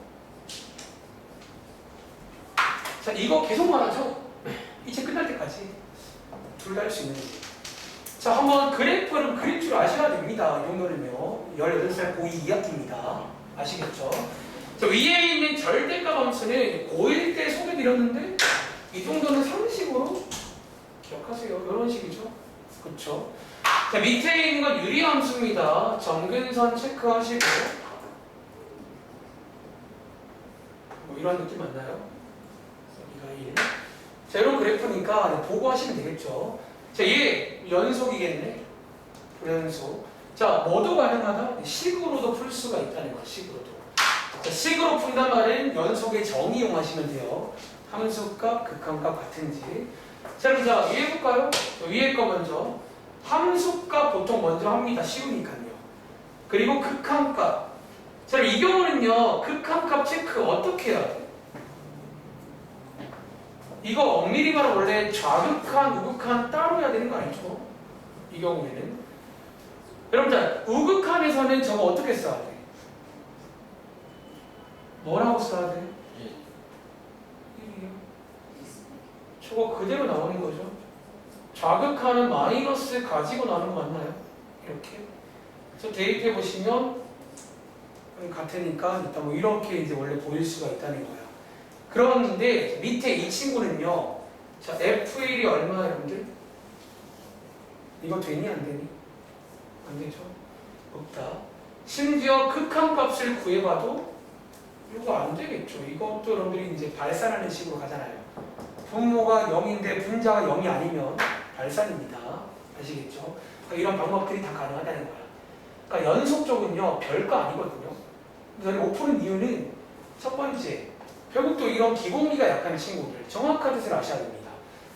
자, 이거 계속 말하죠? 이 책 끝날 때까지 둘 다 할 수 있는지. 자, 한번 그래프를 그릴 줄 아셔야 됩니다. 이 정도는요. 18살 고2 2학기입니다. 아시겠죠? 자, 위에 있는 절대값 함수는 고1 때 소개드렸는데 이 정도는 상식으로 기억하세요. 이런 식이죠. 그렇죠? 자, 밑에 있는 건 유리함수입니다. 점근선 체크하시고 뭐 이런 느낌 맞나요? 2가 1. 자, 이런 그래프니까 보고 하시면 되겠죠. 자, 얘 연속이겠네. 불연속. 자, 뭐도 가능하다? 식으로도 풀 수가 있다는 거야. 식으로도. 자, 식으로 푼단 말은 연속의 정 이용하시면 돼요. 함수값, 극한값 같은지. 자, 그럼 자, 위에 볼까요? 위에 거 먼저. 함수값 보통 먼저 합니다. 쉬우니까요. 그리고 극한값. 자, 그럼 이 경우는요, 극한값 체크 어떻게 해야 돼? 이거 엄밀히만 원래 좌극한, 우극한 따로 해야 되는 거 아니죠? 이 경우에는. 여러분, 자, 우극한에서는 저거 어떻게 써야 돼? 뭐라고 써야 돼? 1이요. 저거 그대로 나오는 거죠. 좌극한은 마이너스 가지고 나오는 거 맞나요? 이렇게. 그래서 대입해 보시면 같으니까 일단 뭐 이렇게 이제 원래 보일 수가 있다는 거야. 그런데 밑에 이 친구는요. 자, F1이 얼마야, 여러분들? 이거 되니 안 되니? 안 되죠. 없다. 심지어 극한값을 구해봐도 이거 안 되겠죠. 이것도 여러분들이 이제 발산하는 식으로 가잖아요. 분모가 0인데 분자가 0이 아니면 발산입니다. 아시겠죠? 그러니까 이런 방법들이 다 가능하다는 거야. 그러니까 연속적은요, 별거 아니거든요. 그래서 못 푸는 이유는 첫 번째, 결국 또 이런 기공미가 약한 친구들, 정확한 뜻을 아셔야 됩니다.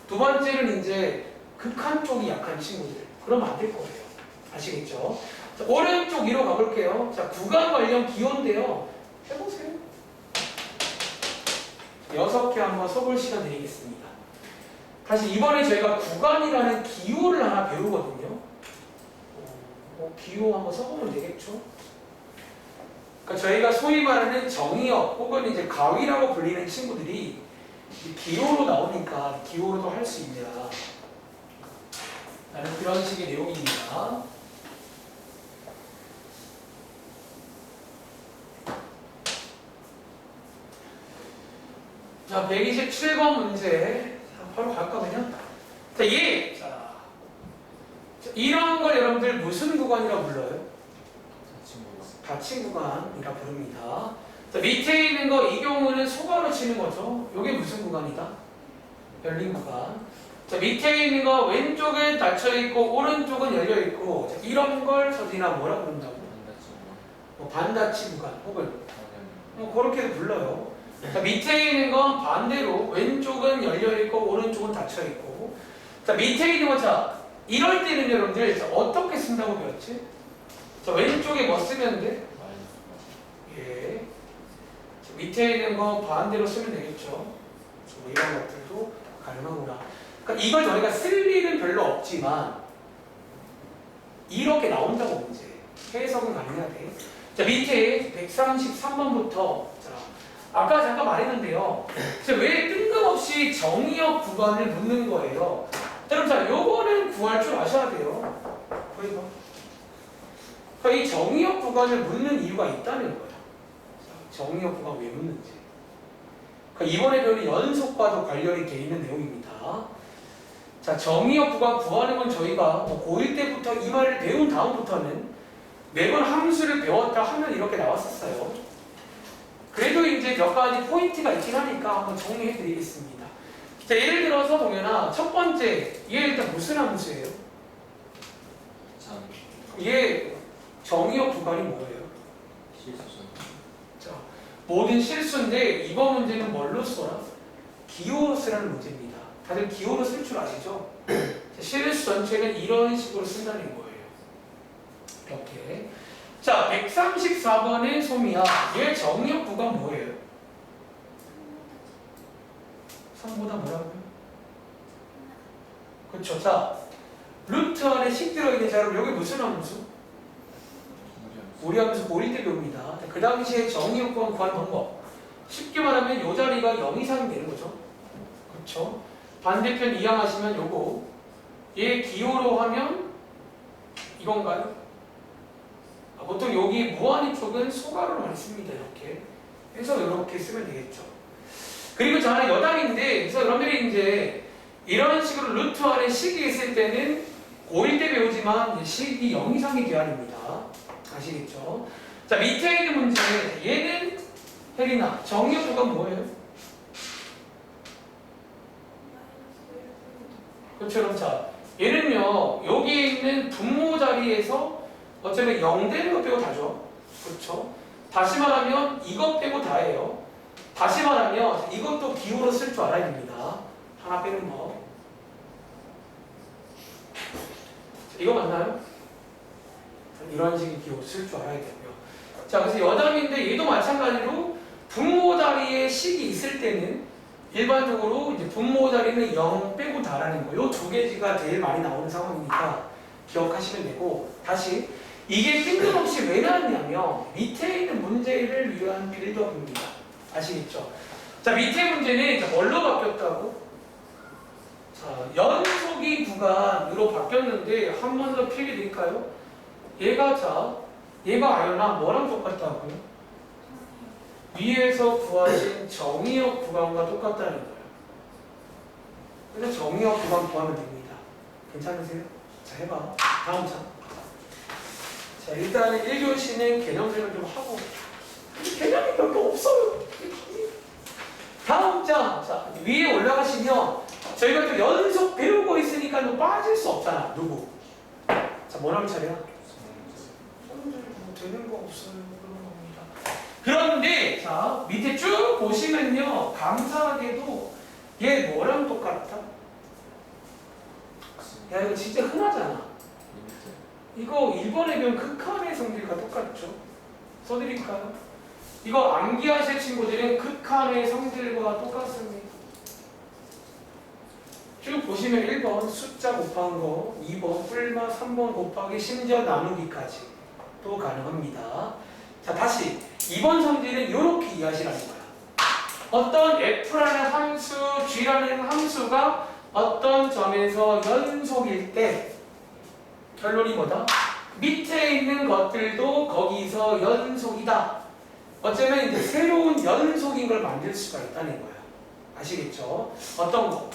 두 번째는 이제 극한 쪽이 약한 친구들, 그러면 안 될 거예요. 아시겠죠? 자, 오른쪽 위로 가볼게요. 자, 구간 관련 기호인데요. 해보세요. 6개 한번 써볼 시간 드리겠습니다. 다시 이번에 저희가 구간이라는 기호를 하나 배우거든요. 기호 한번 써보면 되겠죠? 그러니까 저희가 소위 말하는 정의역 혹은 이제 가위라고 불리는 친구들이 기호로 나오니까 기호로도 할 수 있냐 라는 그런 식의 내용입니다. 자, 127번 문제. 자, 바로 갈까 그냥? 자, 예! 자, 이런 걸 여러분들 무슨 구간이라고 불러요? 닫힌 구간이라 부릅니다. 자, 밑에 있는 거 이 경우는 소가로 치는 거죠. 이게 무슨 구간이다? 열린 구간. 자, 밑에 있는 거 왼쪽은 닫혀 있고 오른쪽은 열려 있고, 자, 이런 걸 서진아 뭐라 부른다고? 반닫힌 구간 혹은 그렇게도 불러요. 자, 밑에 있는 건 반대로 왼쪽은 열려 있고 오른쪽은 닫혀 있고. 자, 밑에 있는 거 자, 이럴 때는 여러분들 자, 어떻게 쓴다고 배웠지? 자, 왼쪽에 뭐 쓰면 돼? 예. 자, 밑에 있는 거 반대로 쓰면 되겠죠. 뭐 이런 것들도 가능하구나. 그러니까 이걸 저희가 쓸 일은 별로 없지만 이렇게 나온다고 문제. 해석은 가능해야 돼. 자, 밑에 133번부터 자, 아까 잠깐 말했는데요. 왜 뜬금없이 정의역 구간을 묻는 거예요? 자, 그럼 자, 요거는 구할 줄 아셔야 돼요. 보이죠? 그러니까 이 정의역 구간을 묻는 이유가 있다는 거예요. 정의역 구간 왜 묻는지. 그러니까 이번에 배우는 연속과도 관련이 돼 있는 내용입니다. 자, 정의역 구간 구하는 건 저희가 고1 때부터 이 말을 배운 다음부터는 매번 함수를 배웠다 하면 이렇게 나왔었어요. 그래도 이제 몇 가지 포인트가 있긴 하니까 한번 정리해 드리겠습니다. 자, 예를 들어서 동현아, 첫 번째, 얘 일단 무슨 함수예요? 얘 정의역 구간이 뭐예요? 실수선. 자, 모든 실수인데 이번 문제는 뭘로 써라? 기호로 쓰라는 문제입니다. 다들 기호로 쓸 줄 아시죠? 자, 실수 전체는 이런 식으로 쓴다는 거예요. 이렇게. 자, 134번의 소미야. 얘 정의역 구간 뭐예요? 3보다 뭐라고요? 그렇죠. 자, 루트 안에 식 들어있는 자, 여러분 여기 무슨 함수? 무리함수 고릴 때 배웁니다. 그 당시에 정의역 구간 구하는 방법. 쉽게 말하면 이 자리가 0 이상이 되는 거죠. 그렇죠. 반대편 이항하시면 요거. 얘 기호로 하면 이건가요? 보통 여기 무한히 쪽은 소가로로 많이 씁니다. 이렇게 해서 이렇게 쓰면 되겠죠. 그리고 저 하나 여담인데, 그래서 여러분들이 이제 이런 식으로 루트 안에 식이 있을 때는 고1 때 배우지만 식이 0 이상이 돼야 됩니다. 아시겠죠? 자, 밑에 있는 문제, 얘는 혜린아 정의역 구간 뭐예요? 그렇죠. 그럼 자, 얘는요 여기에 있는 분모 자리에서 어차피 0 되는 것 빼고 다죠. 그렇죠? 다시 말하면 이것 빼고 다예요. 다시 말하면 이것도 기호로 쓸 줄 알아야 됩니다. 하나 빼는 거. 이거 맞나요? 이런 식의 기호 쓸 줄 알아야 되고요. 자, 그래서 여담인데 얘도 마찬가지로 분모 자리에 식이 있을 때는 일반적으로 이제 분모 자리는 0 빼고 다라는 거. 요 두 개지가 제일 많이 나오는 상황이니까 기억하시면 되고, 다시 이게 뜬금없이 왜 나왔냐면 밑에 있는 문제를 위한 빌드업입니다. 아시겠죠? 자, 밑에 문제는 자, 뭘로 바뀌었다고? 자, 연속이 구간으로 바뀌었는데 한 번 더 필기 드릴까요? 얘가 아연랑 뭐랑 똑같다고요? 위에서 구하신 정의역 구간과 똑같다는 거예요. 그래서 정의역 구간 구하면 됩니다. 괜찮으세요? 자, 해봐. 다음 장. 자, 일단은 1교시는 개념 설명 좀 하고. 개념이 몇 개 없어요. 다음 장. 자, 위에 올라가시면 저희가 또 연속 배우고 있으니까 또 빠질 수 없잖아. 누구? 자, 뭐라고 차례야? 되는 거 없어요. 그런 겁니다. 그런데 자, 밑에 쭉 보시면요. 감사하게도 얘 뭐랑 똑같다? 야, 이거 진짜 흔하잖아. 이거 1번에 배운 극한의 성질과 똑같죠? 써드릴까요? 이거 암기하실 친구들은 극한의 성질과 똑같습니다. 쭉 보시면 1번 숫자 곱한 거, 2번 뿔마, 3번 곱하기 심지어 나누기까지 또 가능합니다. 자, 다시 2번 성질은 이렇게 이해하시라는 거야. 어떤 f라는 함수, g라는 함수가 어떤 점에서 연속일 때 결론이 뭐다? 밑에 있는 것들도 거기서 연속이다. 어쩌면 이제 새로운 연속인 걸 만들 수가 있다는 거야. 아시겠죠? 어떤 거?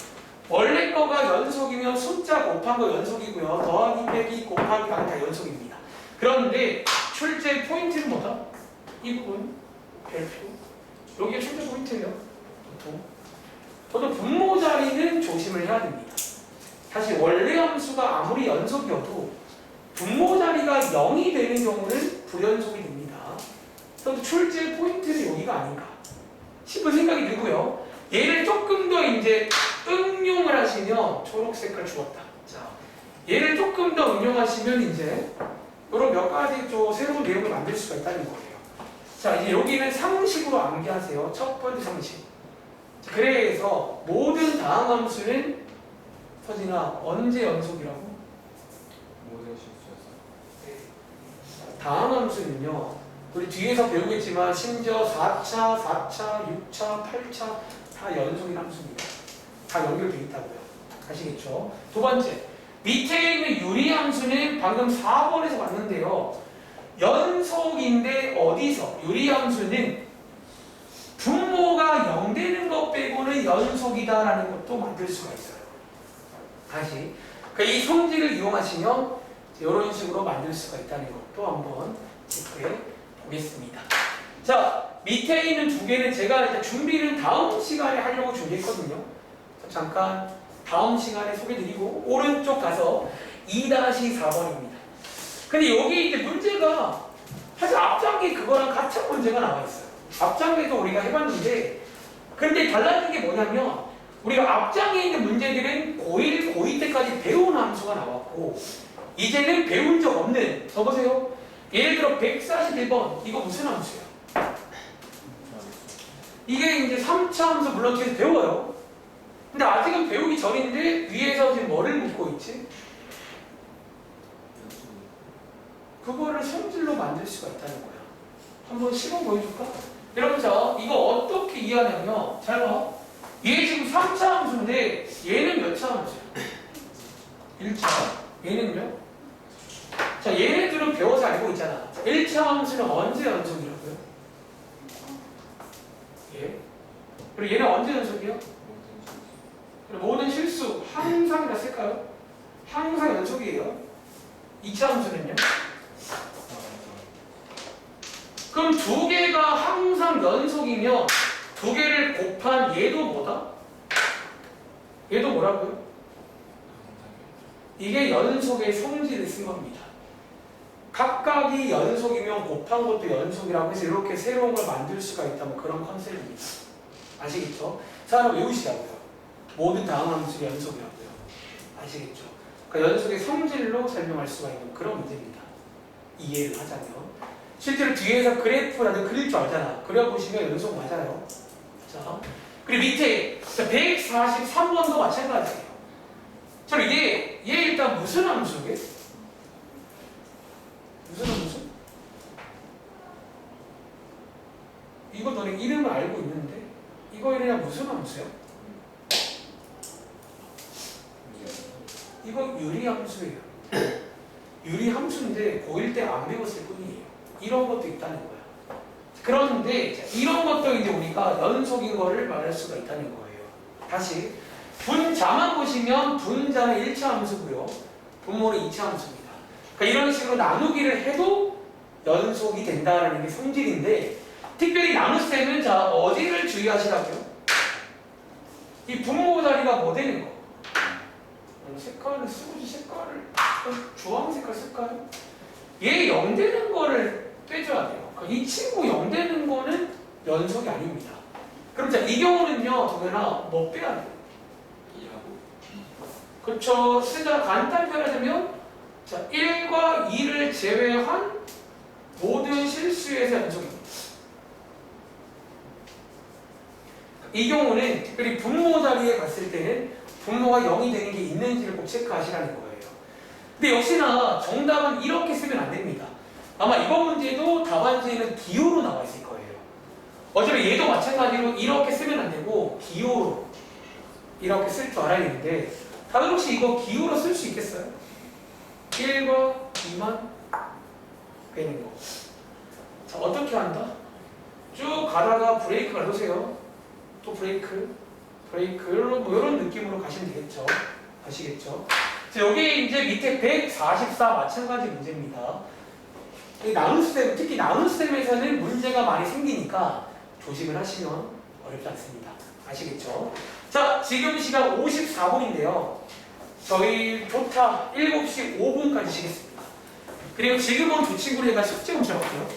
원래 거가 연속이면 숫자 곱한 거 연속이고요. 더하기 빼기 곱하기가 다 연속입니다. 그런데 출제 포인트는 뭐다? 이 부분 별표. 여기가 출제 포인트예요. 보통. 저도 분모 자리는 조심을 해야 됩니다. 사실 원래 함수가 아무리 연속이어도 분모 자리가 0이 되는 경우는 불연속이 됩니다. 그래서 출제 포인트는 여기가 아닌가 싶은 생각이 들고요. 얘를 조금 더 이제 응용을 하시면 초록 색깔 주었다. 자, 얘를 조금 더 응용하시면 이제 이런 몇 가지 또 새로운 내용을 만들 수가 있다는 거예요. 자, 이제 여기는 상식으로 암기하세요. 첫 번째 상식. 자, 그래서 모든 다항 함수는 서진아 언제 연속이라고? 모든 실수였어. 다항 함수는요. 우리 뒤에서 배우겠지만 심지어 4차, 4차, 6차, 8차 다 연속인 함수입니다. 다 연결되어 있다고요. 아시겠죠? 두 번째, 밑에 있는 유리함수는 방금 4번에서 봤는데요. 연속인데 어디서? 유리함수는 분모가 0 되는 것 빼고는 연속이다라는 것도 만들 수가 있어요. 다시 이 성질을 이용하시면 이런 식으로 만들 수가 있다는 것도 한번 체크해 보겠습니다. 자, 밑에 있는 두 개는 제가 이제 준비는 다음 시간에 하려고 준비했거든요. 잠깐 다음 시간에 소개드리고 오른쪽 가서 2-4번입니다. 근데 여기 이제 문제가 사실 앞장에 그거랑 같은 문제가 나와 있어요. 앞장에도 우리가 해봤는데 근데 달라진 게 뭐냐면 우리가 앞장에 있는 문제들은 고1, 고2 때까지 배운 함수가 나왔고 이제는 배운 적 없는 적으세요. 예를 들어 141번 이거 무슨 함수야? 이게 이제 3차 함수 물론 뒤에서 배워요. 근데 아직은 배우기 전인데 위에서 지금 뭐를 묻고 있지? 그거를 성질로 만들 수가 있다는 거야. 한번 시범 보여줄까? 여러분 자 이거 어떻게 이해하냐면 잘 봐. 얘 지금 3차 함수인데 얘는 몇 차 함수야? 1차. 얘는요? 자 얘네들은 배워서 알고 있잖아. 1차 함수는 언제 연속이라고요? 예. 그리고 얘는 언제 연속이요? 모든 실수 항상이라 쓸까요? 항상 연속이에요. 2차 함수는요? 그럼 두 개가 항상 연속이면 두 개를 곱한 얘도 뭐다? 얘도 뭐라고요? 이게 연속의 성질을 쓴 겁니다. 각각이 연속이면 곱한 것도 연속이라고 해서 이렇게 새로운 걸 만들 수가 있다면 그런 컨셉입니다. 아시겠죠? 자, 하나 외우시라고요. 모든 다항 함수의 연속이라고요. 아시겠죠? 그러니까 연속의 성질로 설명할 수가 있는 그런 문제입니다. 이해를 하자면. 실제로 뒤에서 그래프라도 그릴 줄 알잖아. 그려보시면 연속 맞아요. 자, 그리고 밑에 143번도 마찬가지예요. 자, 얘 일단 무슨 함수게? 무슨 함수? 이거 너네 이름을 알고 있는데 이거 이름이 무슨 함수야? 이거 유리함수예요. 유리함수인데 고1 때 안 배웠을 뿐이에요. 이런 것도 있다는 거야. 그런데 이런 것도 이제 우리가 연속인 거를 말할 수가 있다는 거예요. 다시 분자만 보시면 분자는 1차 함수고요. 분모는 2차 함수입니다. 그러니까 이런 식으로 나누기를 해도 연속이 된다는 게 성질인데 특별히 나눗셈은 자 어디를 주의하시라고요? 이 분모 자리가 뭐 되는 거? 색깔을 쓰고지 색깔을 주황 색깔 쓸까요? 얘 0 되는 거를 빼줘야 돼요. 그러니까 이 친구 0 되는 거는 연속이 아닙니다. 그럼 자 이 경우는요 동현아 뭐 빼야 돼요? 2하고 그렇죠. 쓰자 간단히 표현하자면 자 1과 2를 제외한 모든 실수에서 연속입니다. 이 경우는 특별히 분모 자리에 갔을 때는 분모가 0이 되는 게 있는지를 꼭 체크하시라는 거예요. 근데 역시나 정답은 이렇게 쓰면 안 됩니다. 아마 이번 문제도 답안지에는 기호로 나와 있을 거예요. 어차피 얘도 마찬가지로 이렇게 쓰면 안 되고 기호로 이렇게 쓸 줄 알아야 되는데 다들 혹시 이거 기호로 쓸 수 있겠어요? 1과 2만 빼는 거. 자 어떻게 한다? 쭉 가다가 브레이크를 놓으세요. 또 브레이크 뭐 이런 느낌으로 가시면 되겠죠. 아시겠죠? 자, 여기 이제 밑에 144 마찬가지 문제입니다. 이 나눗셈, 특히 나눗셈에서는 문제가 많이 생기니까 조심을 하시면 어렵지 않습니다. 아시겠죠? 자, 지금 시간 54분인데요. 저희 조타 7시 5분까지 쉬겠습니다. 그리고 지금은 두 친구를 제가 숙제 문제 할게요.